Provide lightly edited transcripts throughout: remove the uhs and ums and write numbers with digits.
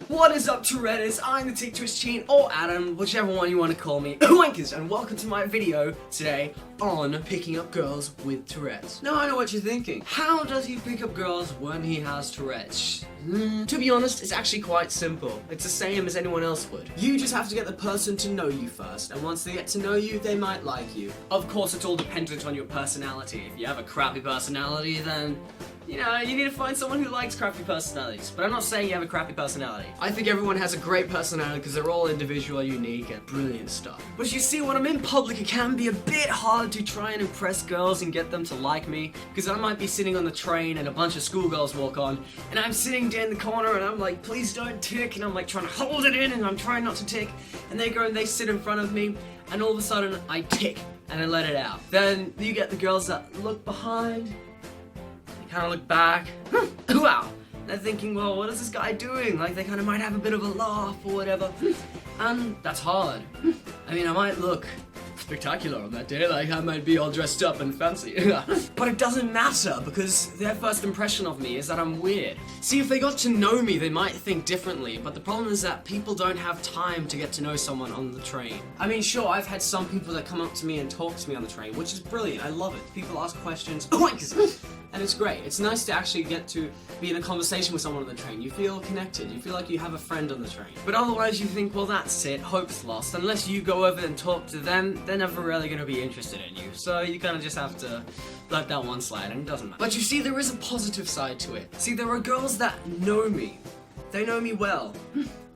What is up, Tourette? I'm the Twist Teen, or Adam, whichever one you want to call me, wankers, and welcome to my video today on picking up girls with Tourette's. Now I know what you're thinking. How does he pick up girls when he has Tourette's? To be honest, it's actually quite simple. It's the same as anyone else would. You just have to get the person to know you first, and once they get to know you, they might like you. Of course, it's all dependent on your personality. If you have a crappy personality, then you know, you need to find someone who likes crappy personalities. But I'm not saying you have a crappy personality. I think everyone has a great personality because they're all individual, unique, and brilliant stuff. But you see, when I'm in public, it can be a bit hard to try and impress girls and get them to like me. Because I might be sitting on the train and a bunch of schoolgirls walk on, and I'm sitting down in the corner and I'm like, please don't tick, and I'm like trying to hold it in and I'm trying not to tick. And they go and they sit in front of me, and all of a sudden I tick and I let it out. Then you get the girls that look behind, kind of look back, wow, they're thinking, well, what is this guy doing? Like, they kind of might have a bit of a laugh or whatever, and that's hard. I mean, I might look spectacular on that day, like I might be all dressed up and fancy, but it doesn't matter because their first impression of me is that I'm weird. See, if they got to know me, they might think differently, but the problem is that people don't have time to get to know someone on the train. I mean, sure, I've had some people that come up to me and talk to me on the train, which is brilliant. I love it. People ask questions, and it's great. It's nice to actually get to be in a conversation with someone on the train. You feel connected. You feel like you have a friend on the train. But otherwise you think, well, that's it. Hope's lost. Unless you go over and talk to them, they're never really going to be interested in you. So you kind of just have to let that one slide, and it doesn't matter. But you see, there is a positive side to it. See, there are girls that know me. They know me well.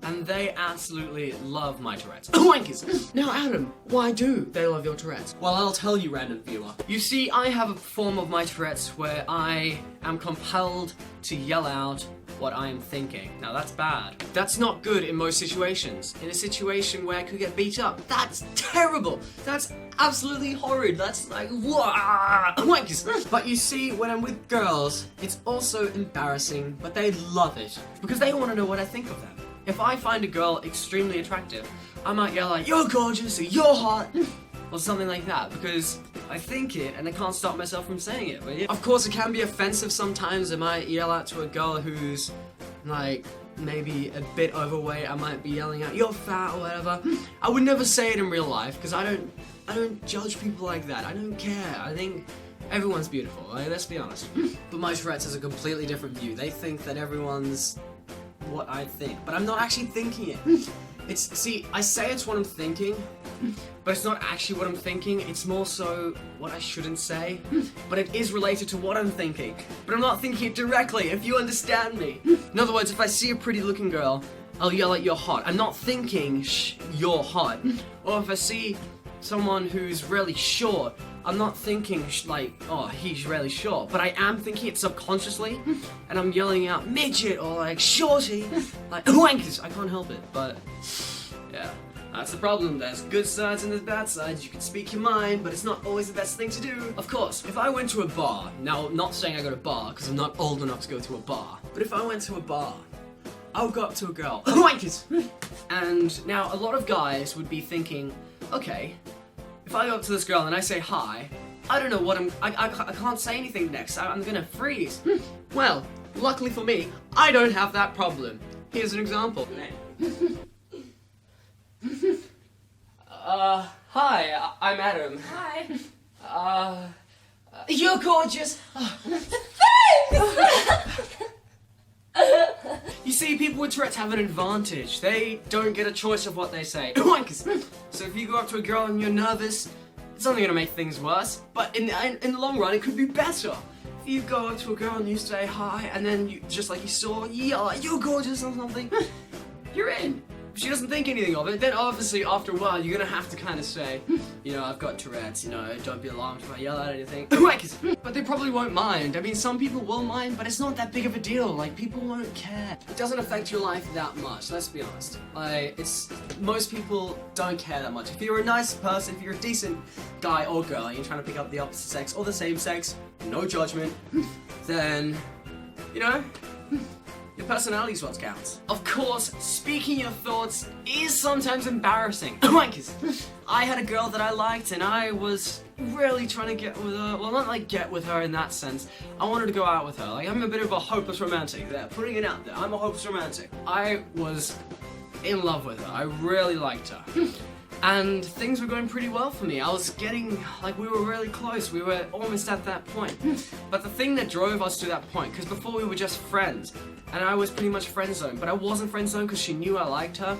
And they absolutely love my Tourette's. Wankers! Now, Adam, why do they love your Tourette's? Well, I'll tell you, random viewer. You see, I have a form of my Tourette's where I am compelled to yell out what I am thinking. Now, that's bad. That's not good in most situations. In a situation where I could get beat up, that's terrible. That's absolutely horrid. That's like, wah, wankers. But you see, when I'm with girls, it's also embarrassing, but they love it because they want to know what I think of them. If I find a girl extremely attractive, I might yell like, you're gorgeous, or you're hot, or something like that, because I think it, and I can't stop myself from saying it. But yeah. Of course, it can be offensive sometimes. I might yell out to a girl who's, like, maybe a bit overweight. I might be yelling out, you're fat, or whatever. I would never say it in real life, because I don't judge people like that. I don't care. I think everyone's beautiful, like, let's be honest. But my Tourette's has a completely different view. They think that everyone's what I think, but I'm not actually thinking it. See, I say it's what I'm thinking, but it's not actually what I'm thinking. It's more so what I shouldn't say, but it is related to what I'm thinking. But I'm not thinking it directly, if you understand me. In other words, if I see a pretty looking girl, I'll yell at you're hot. I'm not thinking, you're hot. Or if I see someone who's really short, I'm not thinking like, oh, he's really short, but I am thinking it subconsciously, and I'm yelling out midget or like shorty, like wankers. I can't help it, but yeah, that's the problem. There's good sides and there's bad sides. You can speak your mind, but it's not always the best thing to do. Of course, if I went to a bar, now not saying I go to a bar because I'm not old enough to go to a bar, but if I went to a bar, I would go up to a girl, wankers, and now a lot of guys would be thinking, okay, if I go up to this girl and I say hi, I don't know what I can't say anything next. I'm gonna freeze. Well, luckily for me, I don't have that problem. Here's an example. Hi, I'm Adam. Hi. You're gorgeous. You see, people with Tourette's have an advantage. They don't get a choice of what they say. So if you go up to a girl and you're nervous, it's only gonna make things worse. But in the long run, it could be better. If you go up to a girl and you say hi, and then you, just like you saw, yell, you're gorgeous or something, you're in. If she doesn't think anything of it, then obviously after a while you're gonna have to kind of say, you know, I've got Tourette's, you know, don't be alarmed if I yell at anything. But they probably won't mind. I mean, some people will mind, but it's not that big of a deal. Like, people won't care. It doesn't affect your life that much, let's be honest. Like, most people don't care that much. If you're a nice person, if you're a decent guy or girl, and you're trying to pick up the opposite sex or the same sex, no judgment, then, you know, Your personality is what counts. Of course, speaking your thoughts is sometimes embarrassing. Wankers. I had a girl that I liked and I was really trying to get with her. Well, not like get with her in that sense. I wanted to go out with her. Like, I'm a bit of a hopeless romantic there. Putting it out there. I'm a hopeless romantic. I was in love with her. I really liked her. And things were going pretty well for me. I was getting, like, we were really close. We were almost at that point. But the thing that drove us to that point, because before we were just friends, and I was pretty much friend zoned, but I wasn't friend zoned because she knew I liked her,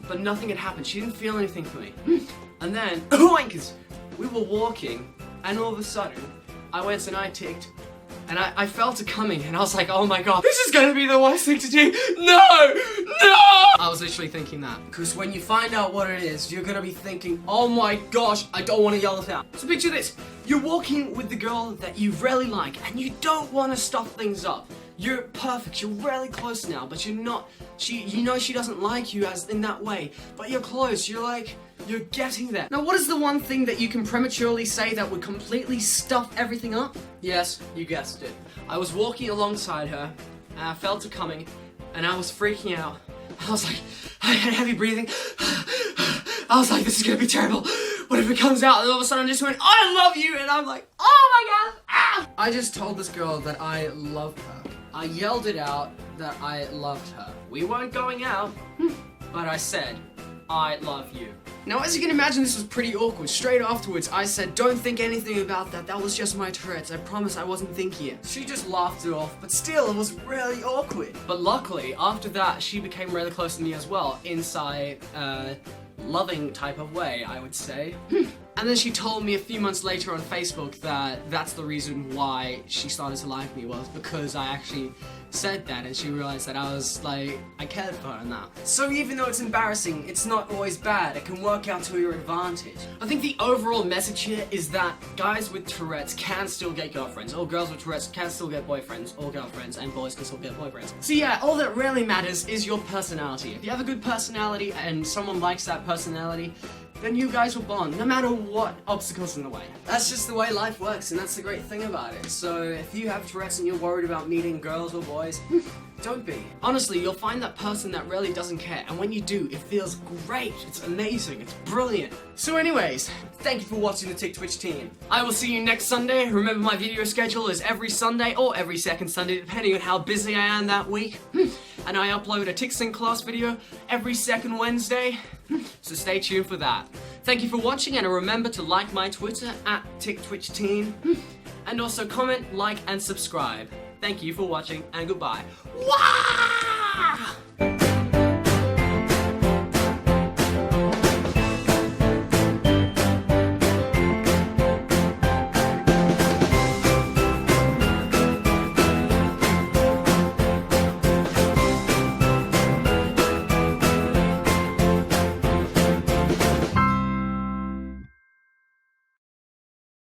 but nothing had happened. She didn't feel anything for me. And then, wankers, we were walking, and all of a sudden, I went and I ticked, and I felt it coming, and I was like, oh my god, this is gonna be the worst thing to do. No! No! I was literally thinking that. Because when you find out what it is, you're gonna be thinking, oh my gosh, I don't want to yell it out. So picture this. You're walking with the girl that you really like, and you don't want to stuff things up. You're perfect, you're really close now, but you're not, you know she doesn't like you as in that way, but you're close, you're getting there. Now what is the one thing that you can prematurely say that would completely stuff everything up? Yes, you guessed it. I was walking alongside her, and I felt it coming, and I was freaking out. I was like, I had heavy breathing. I was like, this is gonna be terrible. What if it comes out? And all of a sudden I just went, I love you, and I'm like, oh my god, ah! I just told this girl that I loved her. I yelled it out that I loved her. We weren't going out, but I said, I love you. Now, as you can imagine, this was pretty awkward. Straight afterwards, I said, don't think anything about that. That was just my Tourette's. I promise I wasn't thinking it. She just laughed it off, but still, it was really awkward. But luckily, after that, she became really close to me as well, inside loving type of way, I would say. And then she told me a few months later on Facebook that that's the reason why she started to like me, was because I actually said that, and she realized that I was like, I cared for her and that. So even though it's embarrassing, it's not always bad. It can work out to your advantage. I think the overall message here is that guys with Tourette's can still get girlfriends, or girls with Tourette's can still get boyfriends or girlfriends, and boys can still get boyfriends. So yeah, all that really matters is your personality. If you have a good personality and someone likes that personality, then you guys will bond, no matter what obstacles in the way. That's just the way life works, and that's the great thing about it. So if you have Tourette's and you're worried about meeting girls or boys, don't be. Honestly, you'll find that person that really doesn't care, and when you do, it feels great. It's amazing. It's brilliant. So anyways, thank you for watching the Twitch team. I will see you next Sunday. Remember, my video schedule is every Sunday or every second Sunday, depending on how busy I am that week. And I upload a TikSync class video every second Wednesday, so stay tuned for that. Thank you for watching, and remember to like my Twitter @TickTwitchTeen, and also comment, like, and subscribe. Thank you for watching, and goodbye. Wow!